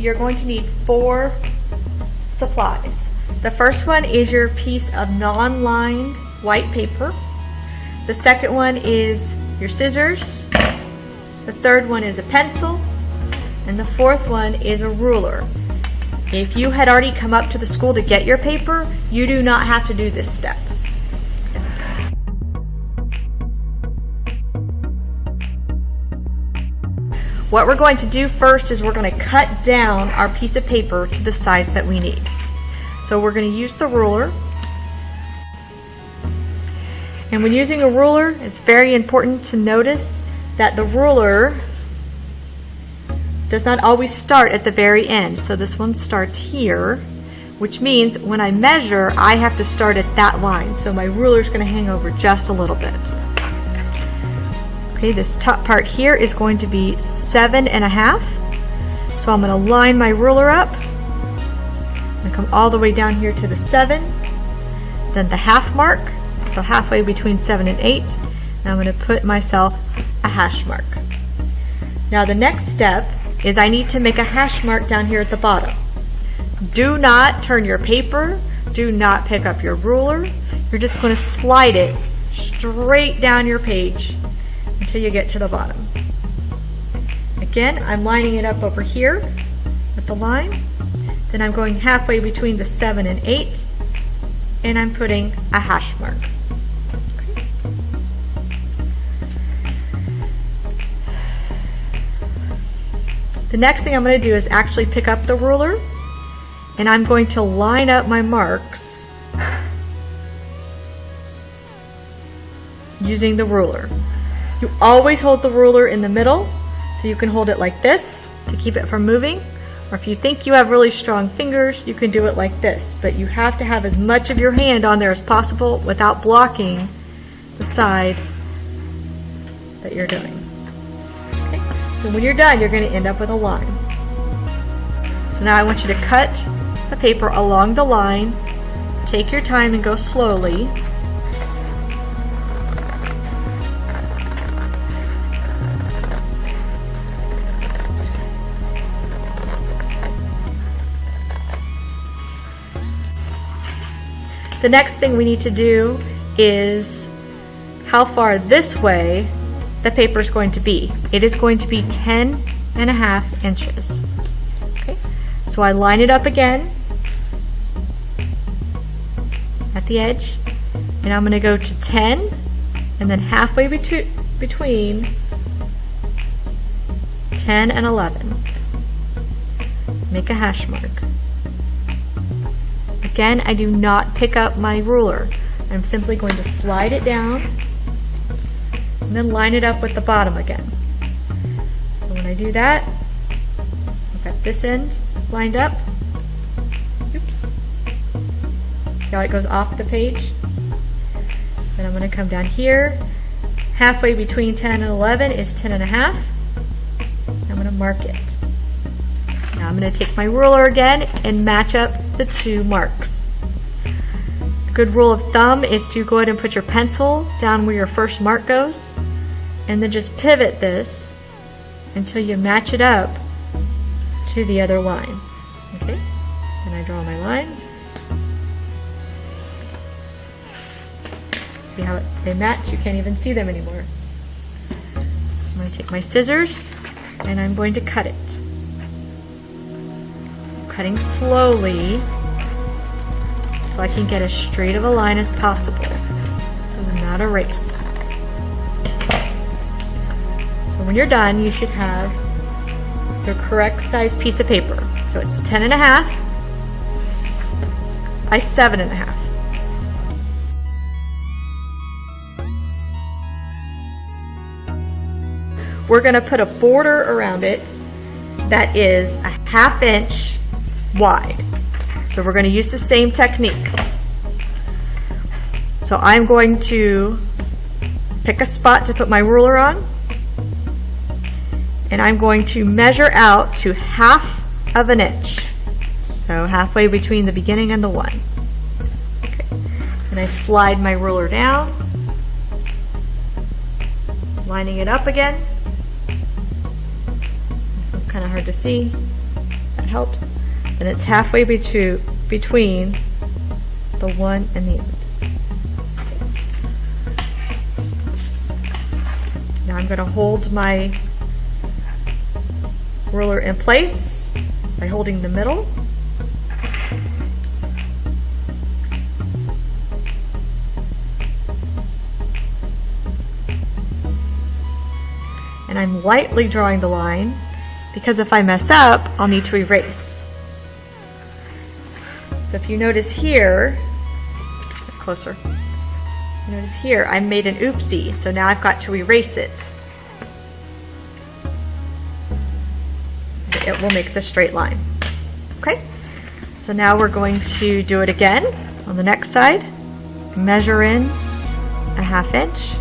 you're going to need 4 supplies. The first one is your piece of non-lined white paper. The second one is your scissors. The third one is a pencil. And the fourth one is a ruler. If you had already come up to the school to get your paper, you do not have to do this step. What we're going to do first is we're going to cut down our piece of paper to the size that we need. So we're going to use the ruler. And when using a ruler, it's very important to notice that the ruler does not always start at the very end. So this one starts here, which means when I measure, I have to start at that line. So my ruler is going to hang over just a little bit. Okay, this top part here is going to be 7.5. So I'm going to line my ruler up. I'm going to come all the way down here to the 7, then the half mark, so halfway between 7 and 8. And I'm going to put myself a hash mark. Now the next step is I need to make a hash mark down here at the bottom. Do not turn your paper, do not pick up your ruler. You're just going to slide it straight down your page until you get to the bottom. Again, I'm lining it up over here at the line. Then I'm going halfway between the 7 and 8, and I'm putting a hash mark. The next thing I'm going to do is actually pick up the ruler, and I'm going to line up my marks using the ruler. You always hold the ruler in the middle, so you can hold it like this to keep it from moving. Or if you think you have really strong fingers, you can do it like this. But you have to have as much of your hand on there as possible without blocking the side that you're doing. Okay? So when you're done, you're going to end up with a line. So now I want you to cut the paper along the line. Take your time and go slowly. The next thing we need to do is how far this way the paper is going to be. It is going to be 10.5 inches. Okay. So I line it up again at the edge, and I'm going to go to 10, and then halfway between 10 and 11. Make a hash mark. Again, I do not pick up my ruler. I'm simply going to slide it down and then line it up with the bottom again. So when I do that, I've got this end lined up. Oops. See how it goes off the page? Then I'm going to come down here. Halfway between 10 and 11 is 10.5. I'm going to mark it. Now I'm going to take my ruler again and match up the 2 marks. A good rule of thumb is to go ahead and put your pencil down where your first mark goes, and then just pivot this until you match it up to the other line. Okay? And I draw my line. See how they match? You can't even see them anymore. So I'm going to take my scissors and I'm going to cut it. Cutting slowly so I can get as straight of a line as possible. This is not a race. So when you're done, you should have your correct size piece of paper. So it's 10.5 by 7.5. We're going to put a border around it that is a 1/2 inch wide. So we're going to use the same technique. So I'm going to pick a spot to put my ruler on, and I'm going to measure out to 1/2 inch. So halfway between the beginning and the 1. Okay. And I slide my ruler down, lining it up again. This one's kind of hard to see. That helps. And it's halfway between the 1 and the end. Now I'm going to hold my ruler in place by holding the middle. And I'm lightly drawing the line because if I mess up, I'll need to erase. So if you notice here, closer, you notice here I made an oopsie, so now I've got to erase it. It will make the straight line. Okay, so now we're going to do it again on the next side. Measure in a 1/2 inch.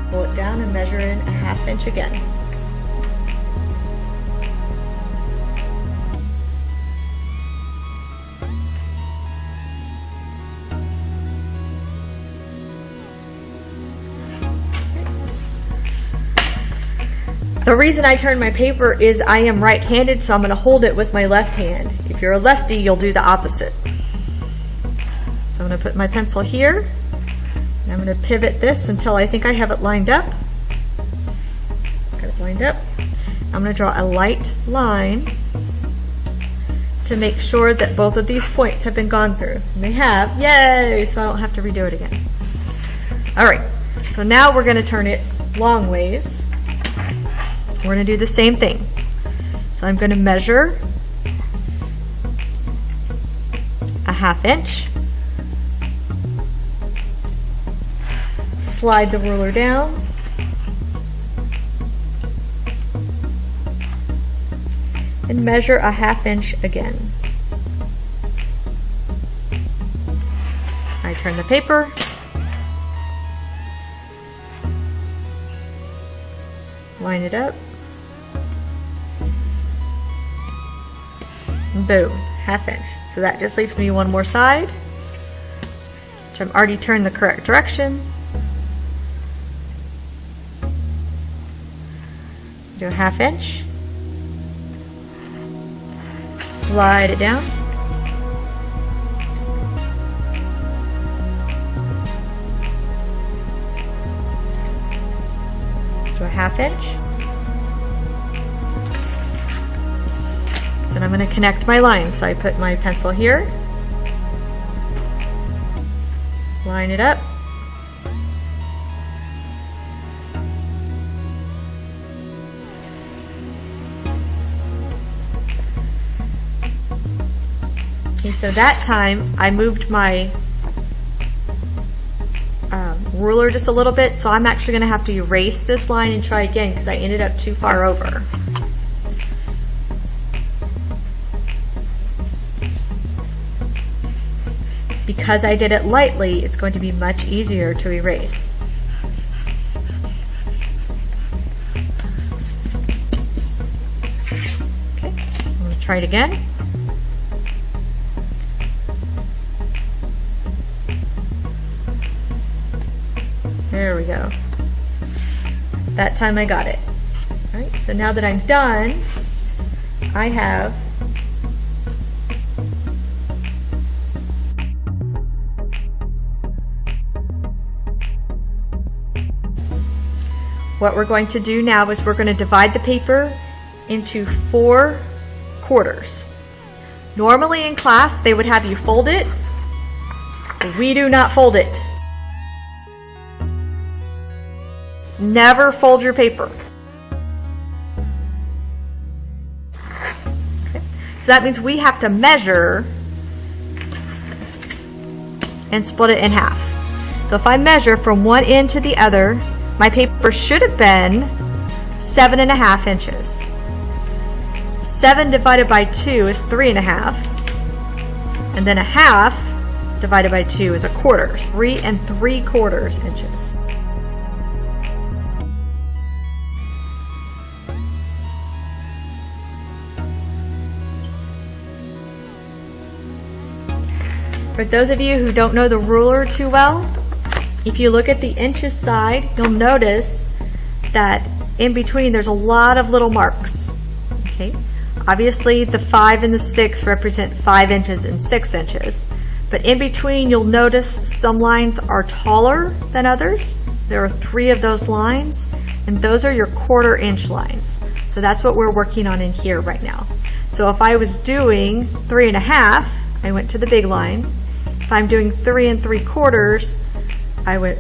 Pull it down and measure in a 1/2 inch again. The reason I turn my paper is I am right-handed, so I'm going to hold it with my left hand. If you're a lefty, you'll do the opposite. So I'm going to put my pencil here. And I'm going to pivot this until I think I have it lined up. Got it lined up. I'm going to draw a light line to make sure that both of these points have been gone through. And they have. Yay! So I don't have to redo it again. All right. So now we're going to turn it long ways. We're going to do the same thing. So I'm going to measure a 1/2 inch. Slide the ruler down. And measure a 1/2 inch again. I turn the paper. Line it up. Boom, 1/2 inch. So that just leaves me one more side, which I've already turned the correct direction. Do a 1/2 inch. Slide it down. Do a 1/2 inch. Then I'm going to connect my lines. So I put my pencil here, line it up, and so that time I moved my ruler just a little bit, so I'm actually going to have to erase this line and try again because I ended up too far over. Because I did it lightly, it's going to be much easier to erase. Okay, I'm going to try it again. There we go. That time I got it. All right, so now that I'm done, I have what we're going to do now is we're going to divide the paper into 4 quarters. Normally in class they would have you fold it, but we do not fold it. Never fold your paper. Okay. So that means we have to measure and split it in half. So if I measure from one end to the other, my paper should have been 7.5 inches. 7 divided by 2 is 3.5. And then a half divided by 2 is a quarter. 3 3/4 inches. For For those of you who don't know the ruler too well, if you look at the inches side, you'll notice that in between there's a lot of little marks. Okay, obviously the 5 and the 6 represent 5 inches and 6 inches, but in between you'll notice some lines are taller than others. There are 3 of those lines, and those are your 1/4 inch lines. So that's what we're working on in here right now. So if I was doing 3 1/2, I went to the big line. If I'm doing 3 3/4, I went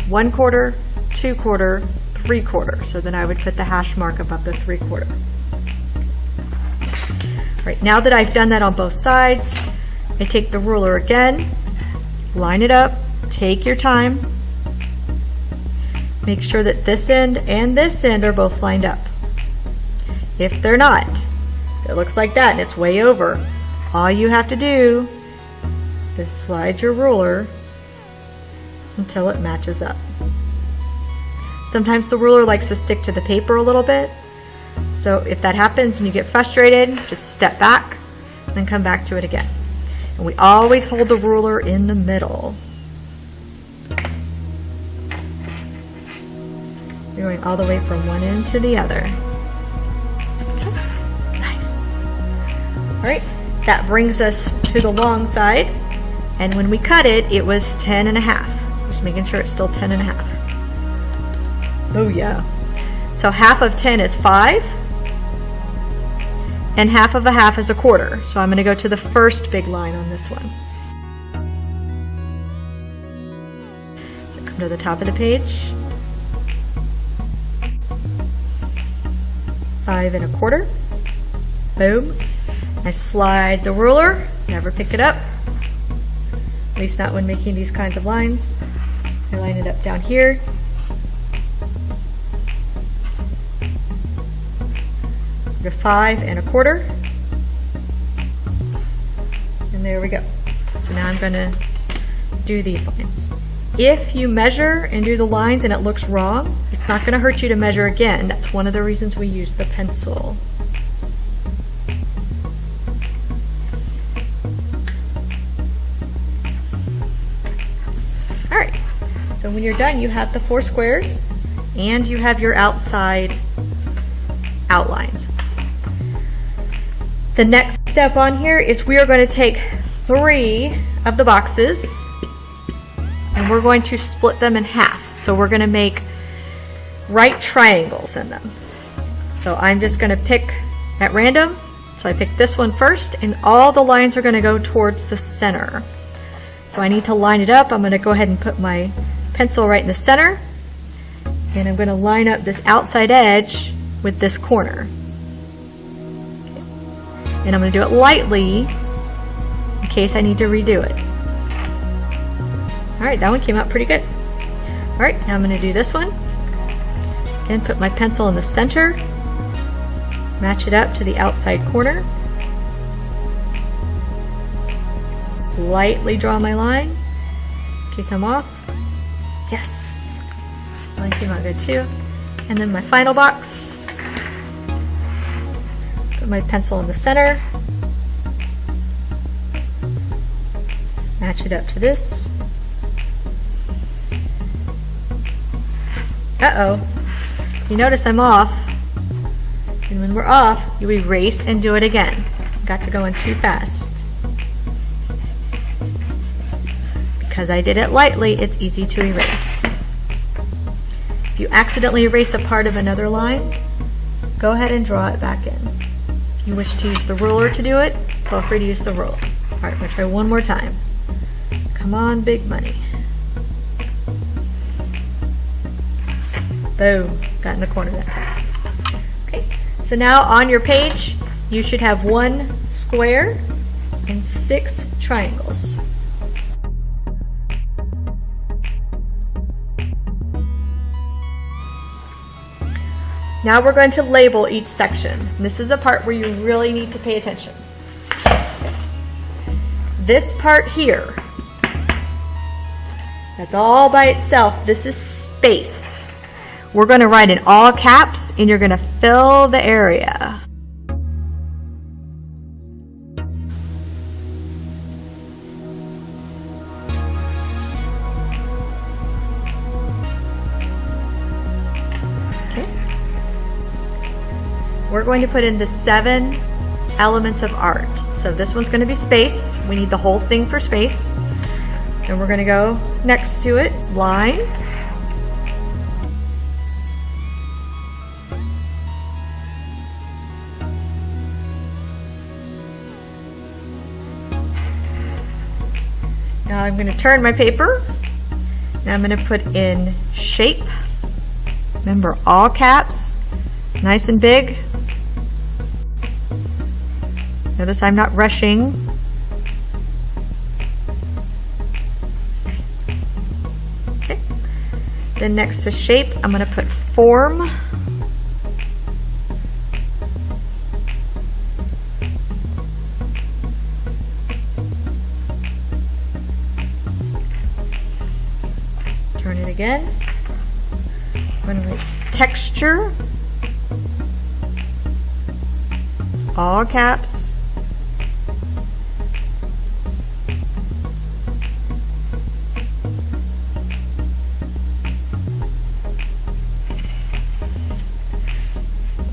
1/4, 2/4, 3/4. So then I would put the hash mark above the 3/4. Right, now that I've done that on both sides, I take the ruler again, line it up, take your time, make sure that this end and this end are both lined up. If they're not, it looks like that and it's way over. All you have to do is slide your ruler until it matches up. Sometimes the ruler likes to stick to the paper a little bit, so if that happens and you get frustrated, just step back and then come back to it again. And we always hold the ruler in the middle. You're going all the way from one end to the other. Nice. All right, that brings us to the long side. And when we cut it, it was 10 1/2. Just making sure it's still 10 1/2. Oh yeah. So half of 10 is 5. And half of a half is 1/4. So I'm going to go to the first big line on this one. So come to the top of the page. 5 1/4. Boom. I slide the ruler, never pick it up, at least not when making these kinds of lines. I line it up down here. Go 5 1/4. And there we go. So now I'm going to do these lines. If you measure and do the lines and it looks wrong, it's not going to hurt you to measure again. That's one of the reasons we use the pencil. All right, so when you're done, you have the 4 squares and you have your outside outlined. The next step on here is we are going to take 3 of the boxes and we're going to split them in half. So we're going to make right triangles in them. So I'm just going to pick at random. So I pick this one first, and all the lines are going to go towards the center. So I need to line it up. I'm going to go ahead and put my pencil right in the center, and I'm going to line up this outside edge with this corner. Okay. And I'm going to do it lightly in case I need to redo it. Alright, that one came out pretty good. Alright, now I'm going to do this one. Again, put my pencil in the center, match it up to the outside corner, lightly draw my line in case I'm off. Yes! That one came out good too. And then my final box, put my pencil in the center, match it up to this. Uh-oh. You notice I'm off. And when we're off, you erase and do it again. Got to go in too fast. Because I did it lightly, it's easy to erase. If you accidentally erase a part of another line, go ahead and draw it back in. If you wish to use the ruler to do it, feel free to use the ruler. Alright, I'm going to try one more time. Come on, big money. Boom, got in the corner that time. Okay, so now on your page, you should have 1 square and 6 triangles. Now we're going to label each section. This is a part where you really need to pay attention. This part here, that's all by itself. This is space. We're going to write in all caps, and you're going to fill the area. we're going to put in the 7 elements of art. So this one's going to be space. We need the whole thing for space. And we're going to go next to it, line. Now I'm going to turn my paper. Now I'm going to put in shape. Remember, all caps, nice and big. Notice I'm not rushing. Okay. Then next to shape, I'm going to put form. Turn it again. I'm going to write texture. All caps.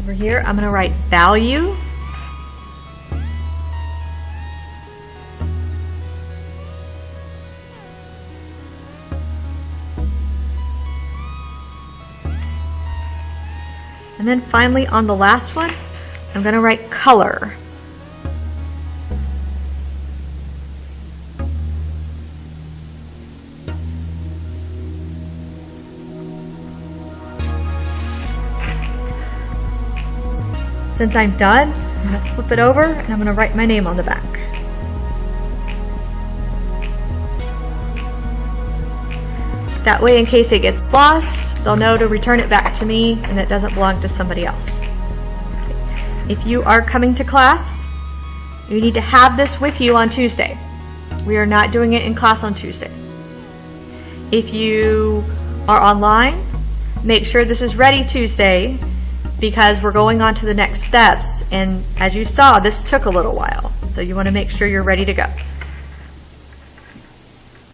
Over here, I'm going to write value. And then finally on the last one, I'm going to write color. Since I'm done, I'm going to flip it over and I'm going to write my name on the back. That way, in case it gets lost, they'll know to return it back to me and it doesn't belong to somebody else. If you are coming to class, you need to have this with you on Tuesday. We are not doing it in class on Tuesday. If you are online, make sure this is ready Tuesday because we're going on to the next steps. And as you saw, this took a little while. So you want to make sure you're ready to go.